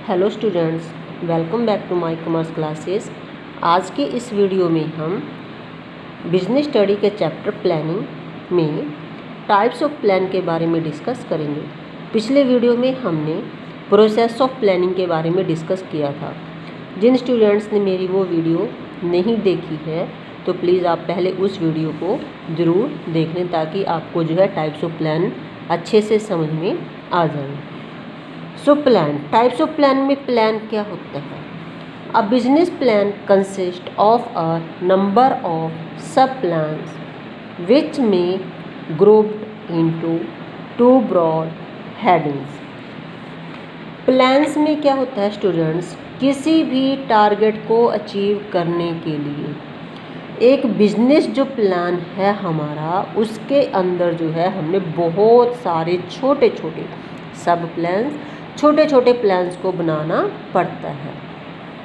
Hello students, welcome back to my commerce classes. आज के इस वीडियो में हम बिजनेस स्टडी के चैप्टर प्लानिंग में टाइप्स ऑफ प्लान के बारे में डिस्कस करेंगे। पिछले वीडियो में हमने प्रोसेस ऑफ प्लानिंग के बारे में डिस्कस किया था। जिन स्टूडेंट्स ने मेरी वो वीडियो नहीं देखी है तो प्लीज़ आप पहले उस वीडियो को ज़रूर देख लें ताकि आपको जो है टाइप्स ऑफ प्लान अच्छे से समझ में आ जाए। So plan, types of plan में प्लान क्या होता है? A business plan consist of a number of sub plans which में grouped into two broad headings. Plans में क्या होता है स्टूडेंट्स? किसी भी टारगेट को अचीव करने के लिए एक बिजनेस जो प्लान है हमारा, उसके अंदर जो है हमने बहुत सारे छोटे छोटे सब प्लान्स, छोटे छोटे प्लान्स को बनाना पड़ता है।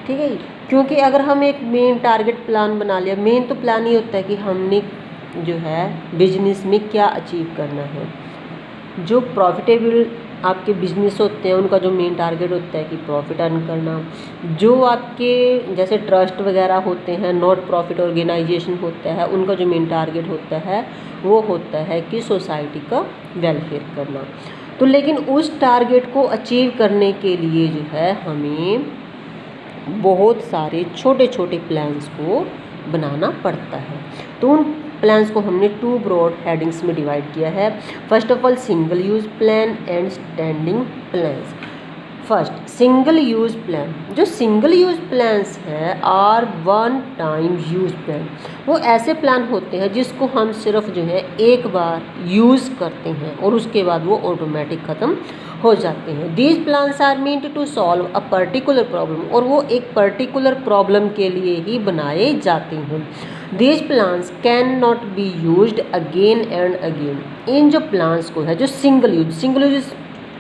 ठीक है, क्योंकि अगर हम एक मेन टारगेट प्लान बना लिया, मेन तो प्लान ही होता है कि हमने जो है बिजनेस में क्या अचीव करना है। जो प्रॉफिटेबल आपके बिजनेस होते हैं उनका जो मेन टारगेट होता है कि प्रॉफिट अर्न करना। जो आपके जैसे ट्रस्ट वगैरह होते हैं, नॉट प्रॉफिट ऑर्गेनाइजेशन होता है, उनका जो मेन टारगेट होता है वो होता है कि सोसाइटी का वेलफेयर करना। तो लेकिन उस टारगेट को अचीव करने के लिए जो है हमें बहुत सारे छोटे छोटे प्लान्स को बनाना पड़ता है। तो उन प्लान्स को हमने टू ब्रॉड हेडिंग्स में डिवाइड किया है। First of all single use plan and standing plans. First single use plan. जो सिंगल यूज़ प्लान्स हैं are one time use plan. वो ऐसे प्लान होते हैं जिसको हम सिर्फ जो है एक बार यूज़ करते हैं और उसके बाद वो ऑटोमेटिक ख़त्म हो जाते हैं। These plans are meant to solve a particular problem. और वो एक पर्टिकुलर प्रॉब्लम के लिए ही बनाए जाते हैं। These plans can not be used again and again. इन जो प्लान्स को है जो सिंगल यूज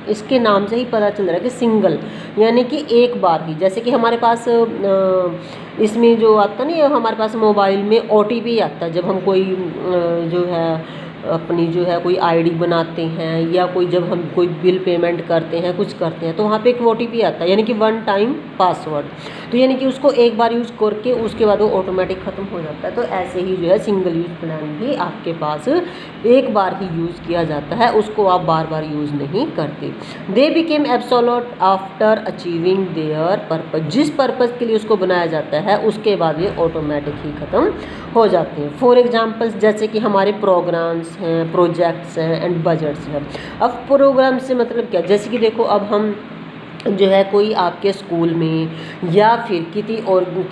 इसके नाम से ही पता चल रहा है कि सिंगल यानी कि एक बार ही। जैसे कि हमारे पास इसमें जो आता है ना, हमारे पास मोबाइल में OTP आता है जब हम कोई जो है अपनी जो है कोई ID बनाते हैं या कोई जब हम कोई बिल पेमेंट करते हैं, कुछ करते हैं, तो वहाँ पे एक OTP आता है यानी कि वन टाइम पासवर्ड। तो यानी कि उसको एक बार यूज़ करके उसके बाद वो ऑटोमेटिक ख़त्म हो जाता है। तो ऐसे ही जो है सिंगल यूज़ प्लान भी आपके पास एक बार ही यूज़ किया जाता है, उसको आप बार बार यूज़ नहीं करते। They became absolute after achieving their purpose. जिस पर्पज़ के लिए उसको बनाया जाता है उसके बाद ये ऑटोमेटिक ही ख़त्म हो जाते हैं। फॉर एग्जाम्पल्स जैसे कि हमारे प्रोग्राम्स हैं, प्रोजेक्ट्स हैं एंड बजट्स हैं। अब प्रोग्राम से मतलब क्या? जैसे कि देखो, अब हम जो है कोई आपके स्कूल में या फिर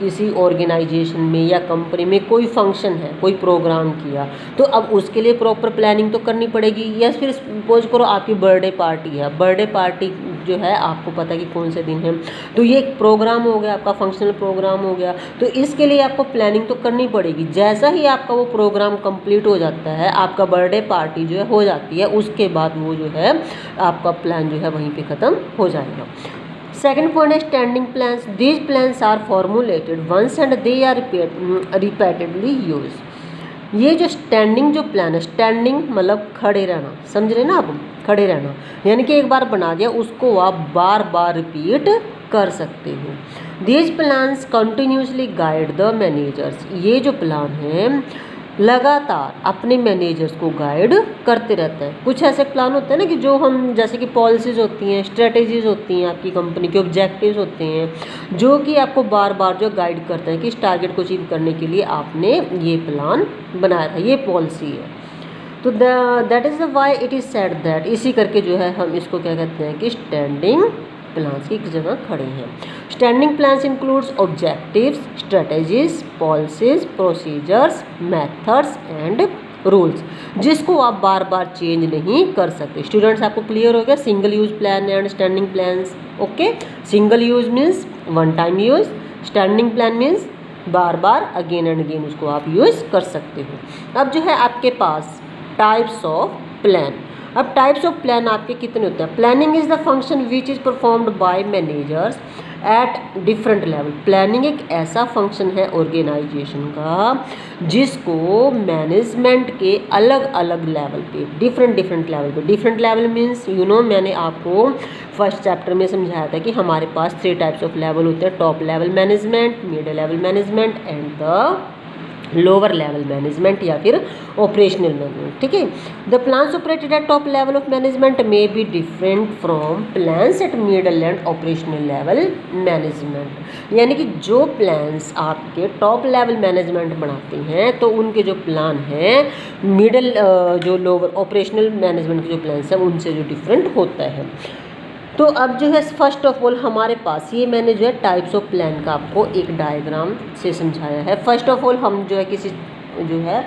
किसी ऑर्गेनाइजेशन में या कंपनी में कोई फंक्शन है, कोई प्रोग्राम किया, तो अब उसके लिए प्रॉपर प्लानिंग तो करनी पड़ेगी। या फिर सपोज करो आपकी बर्थडे पार्टी है, बर्थडे पार्टी जो है आपको पता है कि कौन से दिन है, तो ये एक प्रोग्राम हो गया, आपका फंक्शनल प्रोग्राम हो गया। तो इसके लिए आपको प्लानिंग तो करनी पड़ेगी। जैसा ही आपका वो प्रोग्राम कंप्लीट हो जाता है, आपका बर्थडे पार्टी जो है हो जाती है, उसके बाद वो जो है आपका प्लान जो है वहीं पे ख़त्म हो जाएगा। सेकेंड पॉइंट है standing plans. These plans are formulated once and they are repeatedly use. ये जो स्टैंडिंग जो प्लान है, स्टैंडिंग मतलब खड़े रहना, समझ रहे ना आप? खड़े रहना यानी कि एक बार बना दिया उसको आप बार बार रिपीट कर सकते हो। These plans continuously guide the managers. ये जो प्लान है लगातार अपने मैनेजर्स को गाइड करते रहता है। कुछ ऐसे प्लान होते हैं ना कि जो हम जैसे कि पॉलिसीज़ होती हैं, स्ट्रेटेजीज़ होती हैं, आपकी कंपनी के ऑब्जेक्टिव्स होते हैं जो कि आपको बार बार जो गाइड करते हैं कि इस टारगेट को अचीव करने के लिए आपने ये प्लान बनाया था, ये पॉलिसी है। तो that is the why it is said that. इसी करके जो है हम इसको क्या कहते हैं कि स्टैंडिंग प्लान्स की जगह खड़े हैं। Standing plans includes objectives, strategies, policies, procedures, methods and rules, जिसको आप बार बार चेंज नहीं कर सकते। स्टूडेंट्स आपको क्लियर हो गया single use plan and standing plans? Okay, single use means one time use, standing plan means bar bar again and again उसको आप यूज़ कर सकते हो। अब जो है आपके पास टाइप्स ऑफ प्लान। अब टाइप्स ऑफ प्लान आपके कितने होते हैं? Planning is the function which is performed by managers at different level. Planning एक ऐसा फंक्शन है ऑर्गेनाइजेशन का जिसको मैनेजमेंट के अलग अलग लेवल पे, डिफरेंट लेवल पे, डिफरेंट लेवल मीन्स मैंने आपको फर्स्ट चैप्टर में समझाया था कि हमारे पास 3 टाइप्स ऑफ लेवल होते हैं, top level management, mid level management and the lower level management या फिर ऑपरेशनल मैनेजमेंट। ठीक है, the plans operated at top level of management may be different from plans eight middle and operational level management. यानी कि जो plans आपके top level management बनाते हैं तो उनके जो प्लान हैं मिडल जो लोअर ऑपरेशनल मैनेजमेंट के जो प्लान्स हैं उनसे जो डिफरेंट होता है। तो अब जो है फर्स्ट ऑफ ऑल हमारे पास ये मैंने जो है टाइप्स ऑफ प्लान का आपको एक डायग्राम से समझाया है। फर्स्ट ऑफ ऑल हम जो है किसी जो है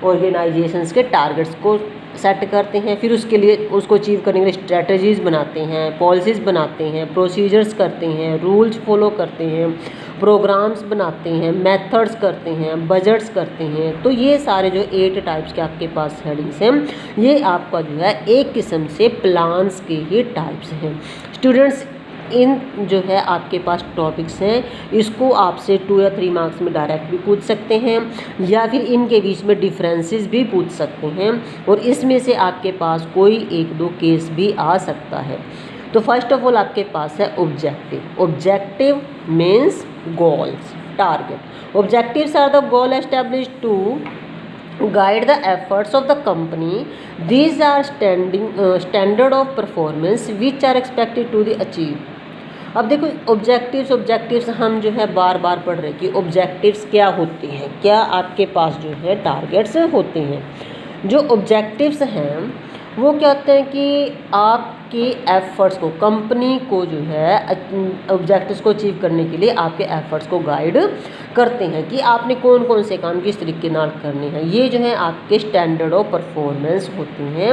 ऑर्गेनाइजेशंस के टारगेट्स को सेट करते हैं, फिर उसके लिए उसको अचीव करने के लिए स्ट्रेटजीज़ बनाते हैं, पॉलिसीज़ बनाते हैं, प्रोसीजर्स करते हैं, रूल्स फॉलो करते हैं, प्रोग्राम्स बनाते हैं, मेथड्स करते हैं, बजट्स करते हैं। तो ये सारे जो 8 टाइप्स के आपके पास हेडिंग्स हैं ये आपका जो है एक किस्म से प्लान्स के ही टाइप्स हैं। स्टूडेंट्स इन जो है आपके पास टॉपिक्स हैं इसको आपसे 2 या 3 मार्क्स में डायरेक्ट भी पूछ सकते हैं या फिर इनके बीच में डिफरेंसेस भी पूछ सकते हैं और इसमें से आपके पास कोई 1-2 केस भी आ सकता है। तो फर्स्ट ऑफ ऑल आपके पास है objective. Objective means goals, target. Objectives are the goal established to guide the efforts of the company. These are standard of performance which are expected to be achieved. अब देखो objectives हम जो है बार बार पढ़ रहे हैं कि ऑब्जेक्टिव्स क्या होते हैं, क्या आपके पास जो है टारगेट्स होते हैं। जो ऑब्जेक्टिव्स हैं वो क्या होते हैं कि आपके एफर्ट्स को, कंपनी को जो है ऑब्जेक्टिव्स को अचीव करने के लिए आपके एफर्ट्स को गाइड करते हैं कि आपने कौन कौन से काम किस तरीके नाल करने हैं। ये जो है आपके स्टैंडर्ड ऑफ परफॉर्मेंस होते हैं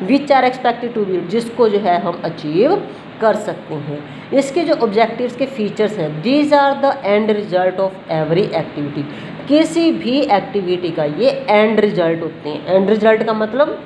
which are expected to be, जिसको जो है हम अचीव कर सकते हैं। इसके जो ऑब्जेक्टिव्स के फीचर्स हैं, these are the end result of every activity. किसी भी एक्टिविटी का ये एंड रिजल्ट होते हैं। एंड रिजल्ट का मतलब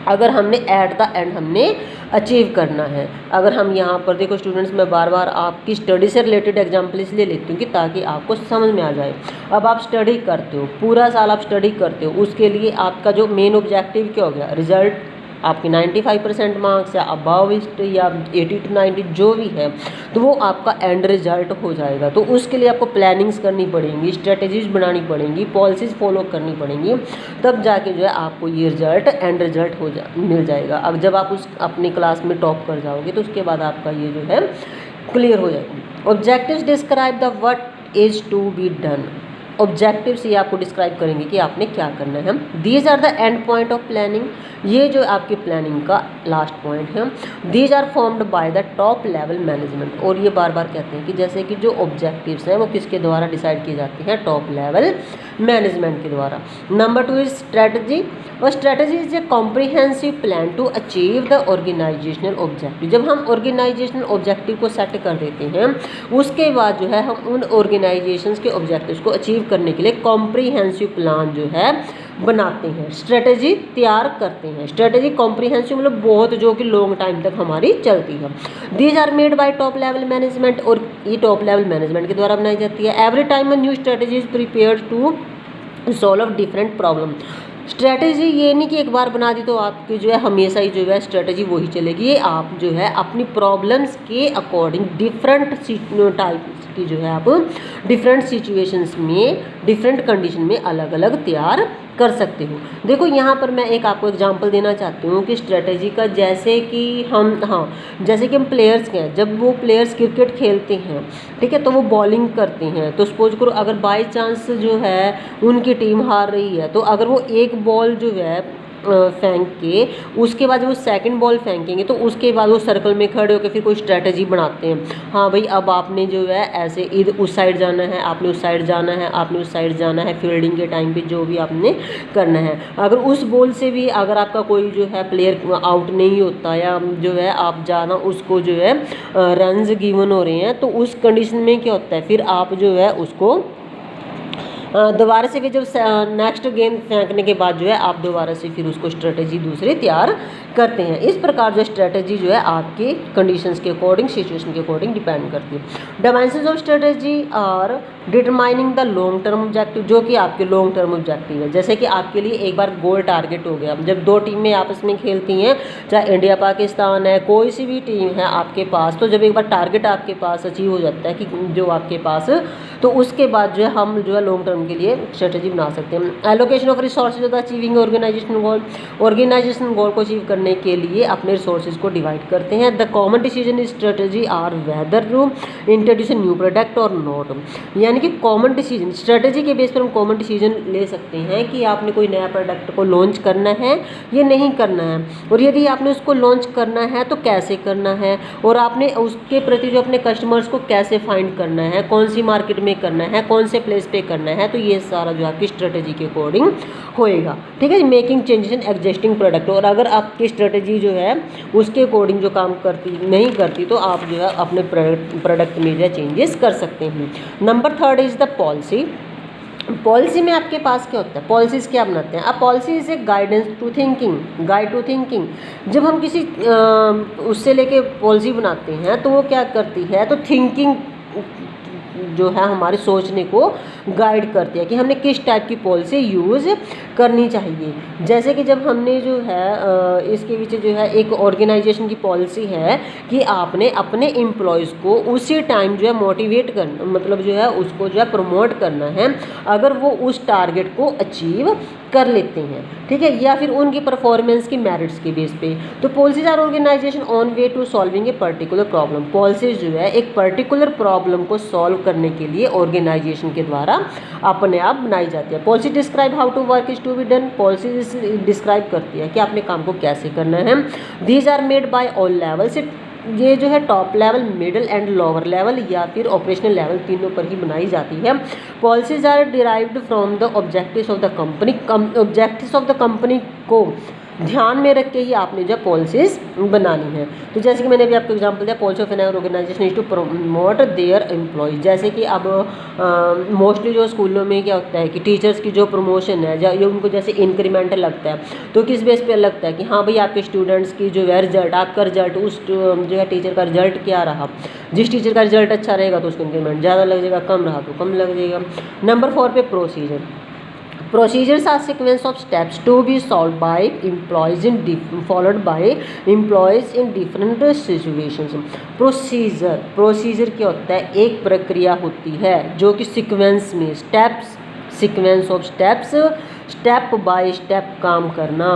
अगर हमने एट द एंड हमने अचीव करना है। अगर हम यहाँ पर देखो स्टूडेंट्स, मैं बार बार आपकी स्टडी से रिलेटेड एग्जांपल इसलिए लेती हूँ कि ताकि आपको समझ में आ जाए। अब आप स्टडी करते हो, पूरा साल आप स्टडी करते हो, उसके लिए आपका जो मेन ऑब्जेक्टिव क्या हो गया, रिजल्ट आपके 95% मार्क्स या अबाव या 80 to 90 जो भी है तो वो आपका एंड रिजल्ट हो जाएगा। तो उसके लिए आपको प्लानिंग्स करनी पड़ेंगी, स्ट्रेटजीज बनानी पड़ेंगी, पॉलिसीज़ फॉलो करनी पड़ेंगी, तब जाके जो है आपको ये रिजल्ट एंड रिजल्ट मिल जाएगा। अब जब आप उस अपनी क्लास में टॉप कर जाओगे तो उसके बाद आपका ये जो है क्लियर हो जाएगा। Objectives describe the what is to be done. Objectives ये आपको डिस्क्राइब करेंगे कि आपने क्या करना है। These are the end point of planning, ये जो आपकी प्लानिंग का लास्ट पॉइंट है। These are formed by the top level management, और ये बार बार कहते हैं कि जैसे कि जो ऑब्जेक्टिव्स हैं वो किसके द्वारा डिसाइड किए जाते हैं, टॉप लेवल मैनेजमेंट के द्वारा। नंबर 2 इज स्ट्रेटजी, और strategy is a comprehensive plan to achieve the organisational objective. जब हम ऑर्गेनाइजेशनल ऑब्जेक्टिव को सेट कर देते हैं उसके बाद जो है हम उन ऑर्गेनाइजेशंस के ऑब्जेक्टिव्स को अचीव करने के लिए कॉम्प्रिहेंसिव प्लान जो है बनाते हैं, स्ट्रेटजी तैयार करते हैं। स्ट्रेटजी कॉम्प्रिहेंसिव मतलब बहुत जो कि लॉन्ग टाइम तक हमारी चलती है। These are made by top level management, और ये टॉप लेवल मैनेजमेंट के द्वारा बनाई जाती है। Every time a new strategy is prepared to solve different problem. Strategy ये नहीं कि एक बार बना दी तो आपकी जो है हमेशा ही जो है स्ट्रेटजी वही चलेगी। ये आप जो है अपनी प्रॉब्लम्स के अकॉर्डिंग डिफरेंट टाइप की जो है आप डिफरेंट सिचुएशंस में, डिफरेंट कंडीशन में अलग अलग तैयार कर सकते हो। देखो यहाँ पर मैं एक आपको एग्जांपल देना चाहती हूँ कि स्ट्रेटजी का, जैसे कि जैसे कि हम प्लेयर्स के हैं, जब वो प्लेयर्स क्रिकेट खेलते हैं, ठीक है, तो वो बॉलिंग करते हैं, तो सपोज करो अगर बाय चांस जो है उनकी टीम हार रही है तो अगर वो एक बॉल जो है फेंक के उसके बाद वो सेकंड बॉल फेंकेंगे तो उसके बाद वो सर्कल में खड़े होकर फिर कोई स्ट्रेटजी बनाते हैं। हाँ भाई, अब आपने जो है ऐसे इधर उस साइड जाना है, आपने उस साइड जाना है, आपने उस साइड जाना है, फील्डिंग के टाइम पे जो भी आपने करना है। अगर उस बॉल से भी अगर आपका कोई जो है प्लेयर आउट नहीं होता या जो है आप जाना उसको जो है रन्स गिवन हो रहे हैं तो उस कंडीशन में क्या होता है, फिर आप जो है उसको दोबारा से फिर जब नेक्स्ट गेंद फेंकने के बाद जो है आप दोबारा से फिर उसको स्ट्रेटजी दूसरी तैयार करते हैं। इस प्रकार जो स्ट्रेटजी जो है आपके कंडीशंस के अकॉर्डिंग, सिचुएशन के अकॉर्डिंग डिपेंड करती है। Dimensions of strategy are determining the long term objective, जो कि आपके लॉन्ग टर्म ऑब्जेक्टिव है। जैसे कि आपके लिए एक बार गोल टारगेट हो गया, जब दो टीमें आपस में खेलती हैं, चाहे इंडिया पाकिस्तान है, कोई सी भी टीम है आपके पास, तो जब एक बार टारगेट आपके पास अचीव हो जाता है कि जो आपके पास, तो उसके बाद जो है हम जो है लॉन्ग टर्म के लिए स्ट्रेटजी बना सकते हैं। Allocation of resources of the achieving organization goal, organization goal को अचीव करने के लिए अपने रिसोर्सेज को डिवाइड करते हैं। The common decision strategy are whether to introduce new product or not, यानी कि कॉमन डिसीजन स्ट्रेटजी के बेस पर हम कॉमन डिसीजन ले सकते हैं कि आपने कोई नया प्रोडक्ट को लॉन्च करना है या नहीं करना है, और यदि आपने उसको लॉन्च करना है तो कैसे करना है, और आपने उसके प्रति जो अपने कस्टमर्स को कैसे फाइंड करना है, कौन सी मार्केट में करना है, कौन से प्लेस पे करना है। तो ये सारा जो आपकी स्ट्रेटजी के अकॉर्डिंग होएगा, ठीक है। Making changes in existing product, और अगर आपकी स्ट्रेटजी जो है उसके अकॉर्डिंग जो काम करती नहीं करती, तो आप जो है अपने प्रोडक्ट में जो चेंजेस कर सकते हैं। Number 3 is the policy. Policy में आपके पास क्या होता है, पॉलिसीज़ क्या बनाते हैं। अब policy is a guidance to thinking, guide to thinking. जब हम किसी उससे लेके पॉलिसी बनाते हैं तो वो क्या करती है, तो थिंकिंग जो है हमारे सोचने को गाइड करती है कि हमने किस टाइप की पॉलिसी यूज़ करनी चाहिए। जैसे कि जब हमने जो है इसके पीछे जो है एक ऑर्गेनाइजेशन की पॉलिसी है कि आपने अपने एम्प्लॉयज़ को उसी टाइम जो है मोटिवेट करना, मतलब जो है उसको जो है प्रमोट करना है अगर वो उस टारगेट को अचीव कर लेते हैं, ठीक है, या फिर उनकी परफॉर्मेंस की मेरिट्स के बेस पे। तो policies are organisation on way to solving a particular problem. Policies जो है एक पर्टिकुलर प्रॉब्लम को सॉल्व करने के लिए ऑर्गेनाइजेशन के द्वारा अपने आप बनाई जाती है। Policy describe how to work is to be done. Policy describe करती है कि आपने काम को कैसे करना है। These are made by all levels. ये जो है top level, middle and lower level या फिर ऑपरेशनल लेवल, तीनों पर ही बनाई जाती है। Policies are derived from the objectives of the company. Objectives of the company को ध्यान में रख के ही आपने जो पॉलिसीज बनानी है। तो जैसे कि मैंने अभी आपको एग्जांपल दिया, policy of an organisation is to promote their employees. जैसे कि अब मोस्टली जो स्कूलों में क्या होता है कि टीचर्स की जो प्रमोशन है, जो उनको जैसे इंक्रीमेंट लगता है, तो किस बेस पे लगता है कि हाँ भाई आपके स्टूडेंट्स की जो है रिजल्ट, आपका रिजल्ट, उस जो है टीचर का रिजल्ट क्या रहा। जिस टीचर का रिजल्ट अच्छा रहेगा तो उसको इंक्रीमेंट ज़्यादा लग जाएगा, कम रहा तो कम लग जाएगा। नंबर 4 पे procedure. Procedures are sequence of steps to be solved by employees followed by employees in different situations. Procedure क्या होता है, एक प्रक्रिया होती है जो कि सीक्वेंस में sequence of steps, step by step काम करना।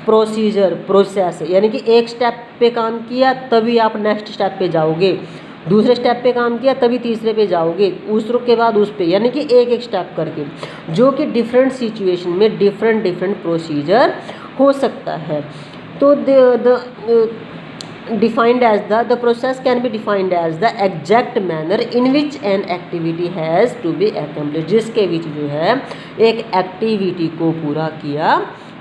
प्रोसीजर प्रोसेस, यानी कि एक स्टेप पे काम किया तभी आप नेक्स्ट स्टेप पे जाओगे, दूसरे स्टेप पे काम किया तभी तीसरे पे जाओगे, उस के बाद उस पे, यानी कि एक एक स्टेप करके, जो कि डिफरेंट सिचुएशन में डिफरेंट प्रोसीजर हो सकता है। तो defined as the process can be defined as the exact manner in which an activity has to be accomplished, जिसके बीच जो है एक एक्टिविटी को पूरा किया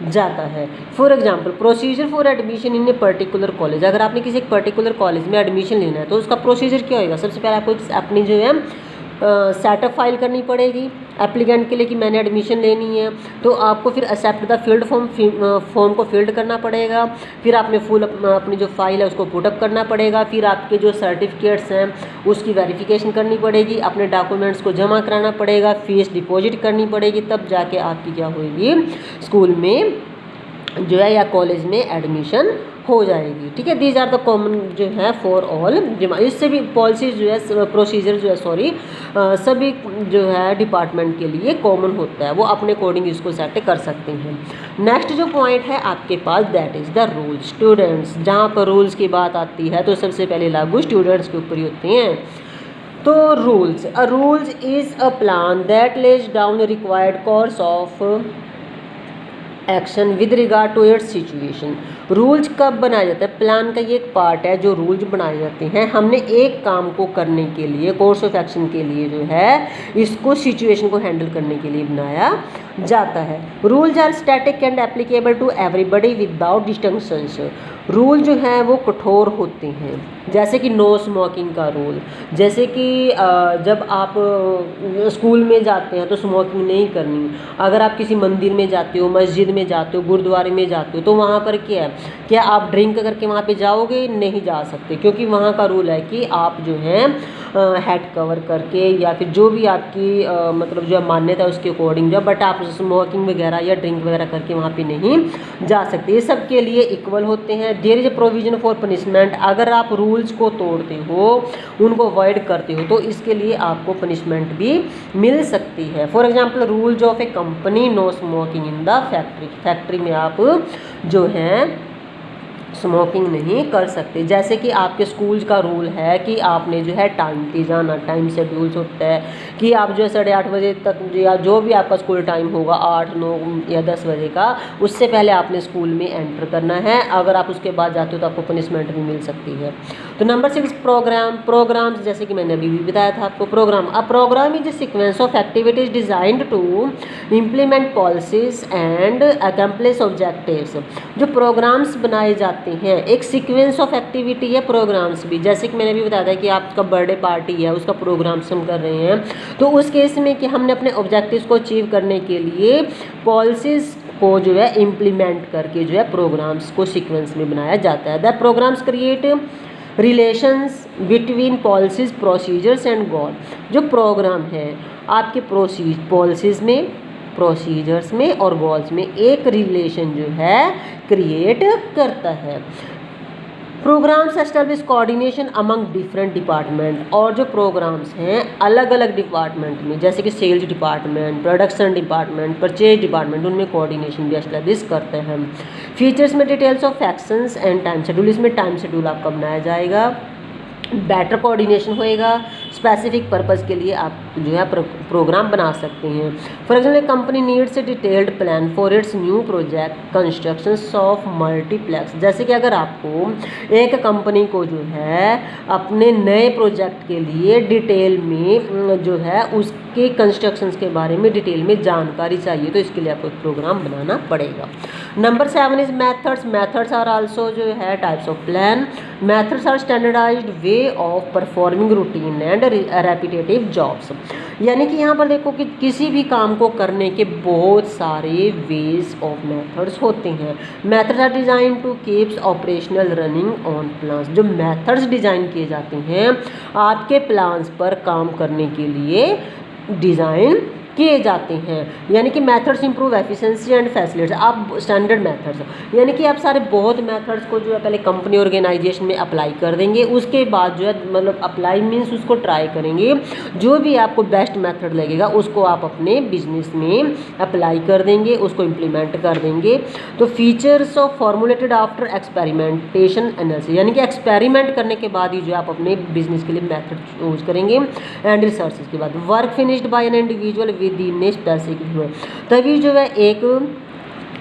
जाता है। For example procedure for admission in a particular college. अगर आपने किसी एक पर्टिकुलर कॉलेज में एडमिशन लेना है तो उसका प्रोसीजर क्या होगा, सबसे पहले आपको अपनी जो है सेटअप फाइल करनी पड़ेगी एप्लीकेंट के लिए कि मैंने एडमिशन लेनी है, तो आपको फिर एक्सेप्ट द फील्ड फॉर्म को फिल्ड करना पड़ेगा, फिर आपने फुल अपनी जो फाइल है उसको पुटअप करना पड़ेगा, फिर आपके जो सर्टिफिकेट्स हैं उसकी वेरिफिकेशन करनी पड़ेगी, अपने डॉक्यूमेंट्स को जमा कराना पड़ेगा, फीस डिपॉजिट करनी पड़ेगी, तब जाके आपकी क्या होगी, स्कूल में जो है या कॉलेज में एडमिशन हो जाएगी, ठीक है। दीज आर द कॉमन जो है फॉर ऑल। इससे भी पॉलिसी जो है, प्रोसीजर जो है सभी जो है डिपार्टमेंट के लिए कॉमन होता है, वो अपने अकॉर्डिंग इसको सेट कर सकते हैं। नेक्स्ट जो पॉइंट है आपके पास that is the rules. Students, जहाँ पर रूल्स की बात आती है तो सबसे पहले लागू स्टूडेंट्स के ऊपर ही होते हैं। तो rules, a rules is a plan that lays down required course of action with regard to its situation. Rules कब बनाया जाता है, प्लान का ये एक पार्ट है जो रूल्स बनाए जाते हैं। हमने एक काम को करने के लिए, कोर्स ऑफ एक्शन के लिए जो है इसको सिचुएशन को हैंडल करने के लिए बनाया जाता है। Rules are static and applicable to everybody without distinctions. Rule जो हैं वो कठोर होते हैं, जैसे कि नो स्मोकिंग का रूल, जैसे कि जब आप स्कूल में जाते हैं तो स्मोकिंग नहीं करनी। अगर आप किसी मंदिर में जाते हो, मस्जिद में जाते हो, गुरुद्वारे में जाते हो, तो वहाँ पर क्या है, क्या आप ड्रिंक करके वहाँ पे जाओगे? नहीं जा सकते, क्योंकि वहाँ का रूल है कि आप जो है हेड कवर करके या फिर जो भी आपकी मतलब जो मान्यता है उसके अकॉर्डिंग जो, बट आप स्मोकिंग वगैरह या ड्रिंक वगैरह करके वहाँ पे नहीं जा सकते। ये सब के लिए इक्वल होते हैं। There is a provision for punishment, अगर आप रूल्स को तोड़ते हो, उनको अवॉइड करते हो, तो इसके लिए आपको पनिशमेंट भी मिल सकती है। For example rules of a company, no smoking in the factory, factory में आप जो है स्मोकिंग नहीं कर सकते। जैसे कि आपके स्कूल का रूल है कि आपने जो है टाइम पे जाना, टाइम शेड्यूल्स होता है कि आप जो है 8:30 बजे तक या जो भी आपका स्कूल टाइम होगा 8, 9 या 10 बजे का, उससे पहले आपने स्कूल में एंटर करना है। अगर आप उसके बाद जाते हो तो आपको पनिशमेंट भी मिल सकती है। तो नंबर 6 प्रोग्राम्स, जैसे कि मैंने अभी भी बताया था आपको। Programme is a sequence of activities designed to implement policies and accomplish objectives. जो प्रोग्राम्स बनाए जाते हैं, एक सीक्वेंस ऑफ एक्टिविटी है प्रोग्राम्स भी। जैसे कि मैंने भी बताया था कि आपका बर्थडे पार्टी है, उसका प्रोग्राम्स हम कर रहे हैं, तो उस केस में कि हमने अपने ऑब्जेक्टिव्स को अचीव करने के लिए पॉलिसीज को जो है इम्प्लीमेंट करके जो है प्रोग्राम्स को सीक्वेंस में बनाया जाता है। The programs create relations between policies, procedures and goal. जो प्रोग्राम है आपके पॉलिसीज में, प्रोसीजर्स में और गोल्स में एक रिलेशन जो है क्रिएट करता है। Programmes establish coordination among different department, और जो प्रोग्राम्स हैं अलग अलग डिपार्टमेंट में, जैसे कि sales department, production department, purchase department, उनमें कोऑर्डिनेशन भी एस्टैब्लिश करते हैं। फीचर्स में details of actions and time schedule, इसमें टाइम शेड्यूल आपका बनाया जाएगा। बेटर कोऑर्डिनेशन होएगा, स्पेसिफिक पर्पज़ के लिए आप जो है प्रोग्राम बना सकते हैं। For example company needs a detailed plan for its new project construction of multiplex. जैसे कि अगर आपको एक कंपनी को जो है अपने नए प्रोजेक्ट के लिए डिटेल में जो है उसके कंस्ट्रक्शंस के बारे में डिटेल में जानकारी चाहिए, तो इसके लिए आपको एक प्रोग्राम बनाना पड़ेगा। Number 7 is methods. Methods are also जो है types of plan. Methods are standardised way of performing routine and repetitive jobs. यानी कि यहाँ पर देखो कि किसी भी काम को करने के बहुत सारे वेज ऑफ मेथड्स होते हैं। Methods are design to keeps operational running on plans. जो मेथड्स डिज़ाइन किए जाते हैं आपके प्लान्स पर काम करने के लिए डिज़ाइन किए जाते हैं। यानी कि methods improve efficiency and facilities. आप स्टैंडर्ड मेथड्स यानी कि आप सारे बहुत मेथड्स को जो है पहले कंपनी ऑर्गेनाइजेशन में अप्लाई कर देंगे, उसके बाद जो है मतलब अप्लाई मीन्स उसको ट्राई करेंगे, जो भी आपको बेस्ट मेथड लगेगा उसको आप अपने बिजनेस में अप्लाई कर देंगे, उसको इम्प्लीमेंट कर देंगे। तो features of formulated after experimentation analysis, यानी कि एक्सपेरिमेंट करने के बाद ही जो आप अपने बिजनेस के लिए मेथड चूज करेंगे। एंड रिसर्च के बाद work finished by an individual with in specific, तभी जो है एक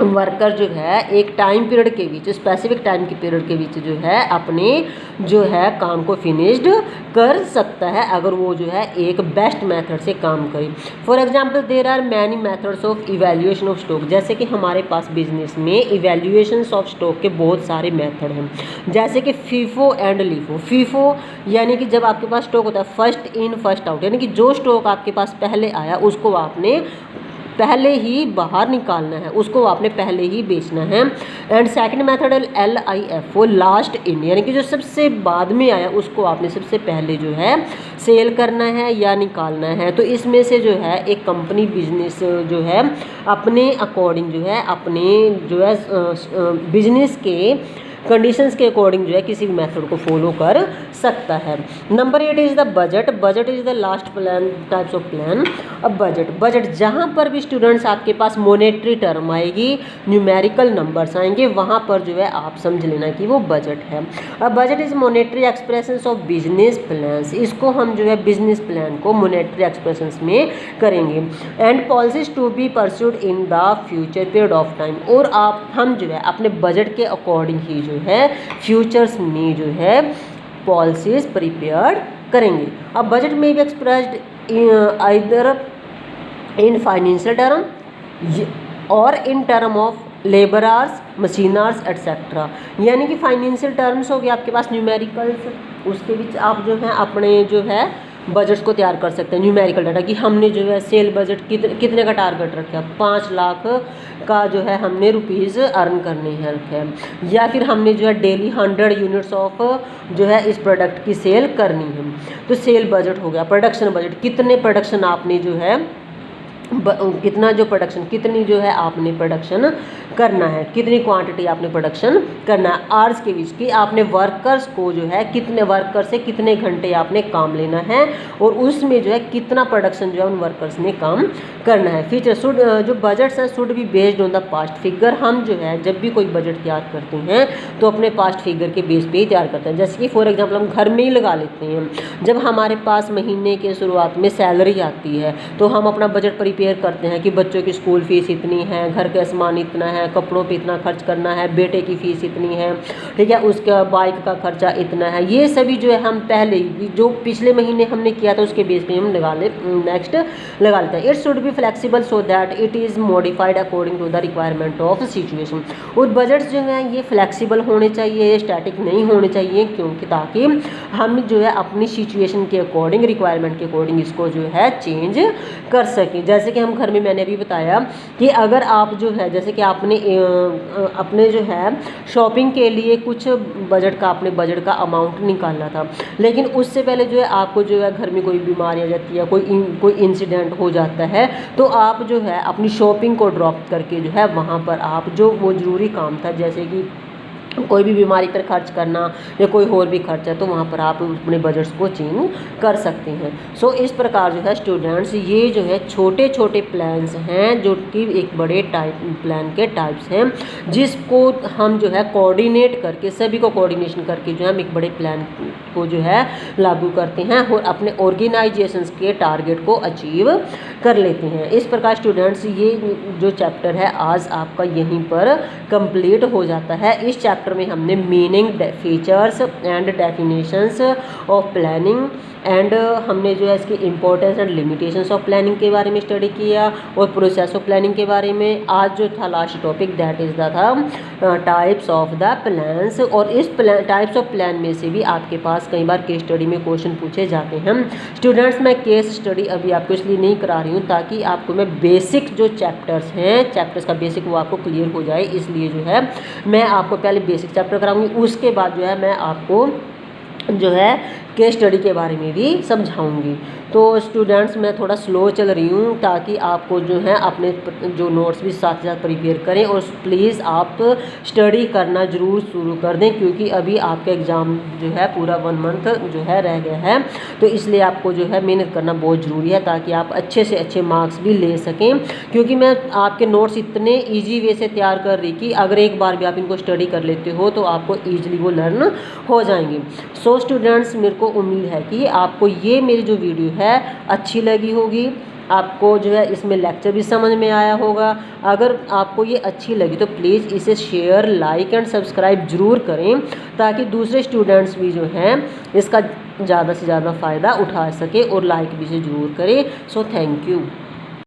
वर्कर जो है एक टाइम पीरियड के बीच, स्पेसिफिक टाइम के पीरियड के बीच जो है अपने जो है काम को फिनिश्ड कर सकता है, अगर वो जो है एक बेस्ट मेथड से काम करे। For example there are many methods of evaluation of stock. जैसे कि हमारे पास बिजनेस में इवैल्यूएशन ऑफ स्टॉक के बहुत सारे मेथड हैं, जैसे कि फीफो एंड लीफो। फीफो यानी कि जब आपके पास स्टॉक होता है फर्स्ट इन फर्स्ट आउट, यानी कि जो स्टॉक आपके पास पहले आया उसको आपने पहले ही बाहर निकालना है, उसको आपने पहले ही बेचना है। एंड सेकंड मेथड है LIFO, लास्ट इन, यानी कि जो सबसे बाद में आया उसको आपने सबसे पहले जो है सेल करना है या निकालना है। तो इसमें से जो है एक कंपनी बिजनेस जो है अपने अकॉर्डिंग जो है अपने जो है बिजनेस के कंडीशंस के अकॉर्डिंग जो है किसी भी मेथड को फॉलो कर सकता है। Number 8 is the budget. Budget is the last plan types of plan. अब बजट जहाँ पर भी स्टूडेंट्स आपके पास मोनेटरी टर्म आएगी, न्यूमेरिकल नंबर्स आएंगे, वहाँ पर जो है आप समझ लेना कि वो बजट है। अब budget is monetary expressions of business plans. इसको हम जो है बिजनेस प्लान को मोनेटरी एक्सप्रेशंस में करेंगे। And policies to be pursued in the future period of time. और हम जो है अपने बजट के अकॉर्डिंग ही जो है फ्यूचर्स में जो है पॉलिसीज प्रिपेयर करेंगे। अब बजट में भी expressed either in financial term और in term of labourers, machiners etcetera. यानी कि फाइनेंशियल टर्म्स हो गए आपके पास न्यूमेरिकल्स, उसके बीच आप जो है अपने जो है बजट्स को तैयार कर सकते हैं। न्यूमेरिकल डाटा कि हमने जो है सेल बजट कितने का टारगेट रखा, 5 लाख का जो है हमने रुपीज़ अर्न करने हैं रखे, या फिर हमने जो है डेली 100 यूनिट्स ऑफ जो है इस प्रोडक्ट की सेल करनी है। तो सेल बजट हो गया। प्रोडक्शन बजट, कितने प्रोडक्शन आपने जो है कितना जो प्रोडक्शन, कितनी जो है आपने प्रोडक्शन करना है, कितनी क्वांटिटी आपने प्रोडक्शन करना है। आवर्स के बीच कि आपने वर्कर्स को जो है कितने वर्कर से कितने घंटे आपने काम लेना है और उसमें जो है कितना प्रोडक्शन जो है उन वर्कर्स ने काम करना है। फीचर शुड, जो बजट्स हैं should be based on the past figure. हम जो है जब भी कोई बजट तैयार करते हैं तो अपने पास्ट फिगर के बेस पे ही तैयार करते हैं। जैसे कि फॉर एग्जांपल हम घर में ही लगा लेते हैं, जब हमारे पास महीने के शुरुआत में सैलरी आती है तो हम अपना बजट प्रिपेयर करते हैं कि बच्चों की स्कूल फीस इतनी है, घर का सामान इतना है, कपड़ों पे इतना खर्च करना है, बेटे की फ़ीस इतनी है, ठीक है, उसका बाइक का खर्चा इतना है। ये सभी जो है हम पहले ही जो पिछले महीने हमने किया था उसके बेस पे हम नेक्स्ट लगा लेते हैं। It should be flexible so that it is modified according to the requirement of situation. और बजट्स जो है ये फ्लेक्सिबल होने चाहिए, ये स्टैटिक नहीं होने चाहिए, क्योंकि ताकि हम जो है अपनी सिचुएशन के अकॉर्डिंग, रिक्वायरमेंट के अकॉर्डिंग इसको जो है चेंज कर सकें। जैसे कि हम घर में, मैंने अभी बताया कि अगर आप जो है जैसे कि आपने अपने जो है शॉपिंग के लिए कुछ बजट का, अपने बजट का अमाउंट निकालना था, लेकिन उससे पहले जो है आपको जो है घर में कोई बीमारी आ जाती है, कोई इंसिडेंट हो जाता है, तो आप जो है अपनी शॉपिंग को ड्रॉप करके जो है वहाँ पर आप जो वो ज़रूरी काम था, जैसे कि कोई भी बीमारी पर खर्च करना या कोई और भी खर्च है, तो वहाँ पर आप अपने बजट्स को चेंज कर सकते हैं। सो इस प्रकार जो है स्टूडेंट्स, ये जो है छोटे छोटे प्लान्स हैं जो कि एक बड़े प्लान के टाइप्स हैं, जिसको हम जो है कोऑर्डिनेट करके, सभी को कोऑर्डिनेशन करके जो है हम एक बड़े प्लान को जो है लागू करते हैं और अपने ऑर्गेनाइजेशंस के टारगेट को अचीव कर लेते हैं। इस प्रकार स्टूडेंट्स, ये जो चैप्टर है आज आपका यहीं पर कंप्लीट हो जाता है। इस चैप्टर में हमने meaning, features and definitions of planning and हमने जो है इसकी importance and limitations of planning के बारे में स्टडी किया और प्रोसेस ऑफ प्लानिंग के बारे में। आज जो था लास्ट टॉपिक दैट इज़ था टाइप्स ऑफ द प्लान्स। और इस टाइप्स ऑफ प्लान में से भी आपके पास कई बार केस स्टडी में क्वेश्चन पूछे जाते हैं। स्टूडेंट्स, मैं केस स्टडी अभी आपको इसलिए नहीं करा रही हूँ ताकि आपको मैं बेसिक जो चैप्टर्स हैं, चैप्टर्स का बेसिक वो आपको क्लियर हो जाए, इसलिए जो है मैं आपको पहले बेसिक चैप्टर कराऊंगी, उसके बाद जो है मैं आपको जो है केस स्टडी के बारे में भी समझाऊंगी। तो स्टूडेंट्स, मैं थोड़ा स्लो चल रही हूँ ताकि आपको जो है अपने जो नोट्स भी साथ साथ प्रिपेयर करें, और प्लीज़ आप स्टडी करना ज़रूर शुरू कर दें, क्योंकि अभी आपका एग्ज़ाम जो है पूरा 1 मंथ जो है रह गया है, तो इसलिए आपको जो है मेहनत करना बहुत ज़रूरी है ताकि आप अच्छे से अच्छे मार्क्स भी ले सकें। क्योंकि मैं आपके नोट्स इतने ईजी वे से तैयार कर रही कि अगर एक बार भी आप इनको स्टडी कर लेते हो तो आपको ईजिली वो लर्न हो जाएंगे। सो स्टूडेंट्स, मेरे को उम्मीद है कि आपको ये मेरी जो वीडियो है अच्छी लगी होगी, आपको जो है इसमें लेक्चर भी समझ में आया होगा। अगर आपको ये अच्छी लगी तो प्लीज़ इसे शेयर, लाइक एंड सब्सक्राइब ज़रूर करें ताकि दूसरे स्टूडेंट्स भी जो हैं इसका ज़्यादा से ज़्यादा फ़ायदा उठा सके, और लाइक भी से ज़रूर करें। So thank you.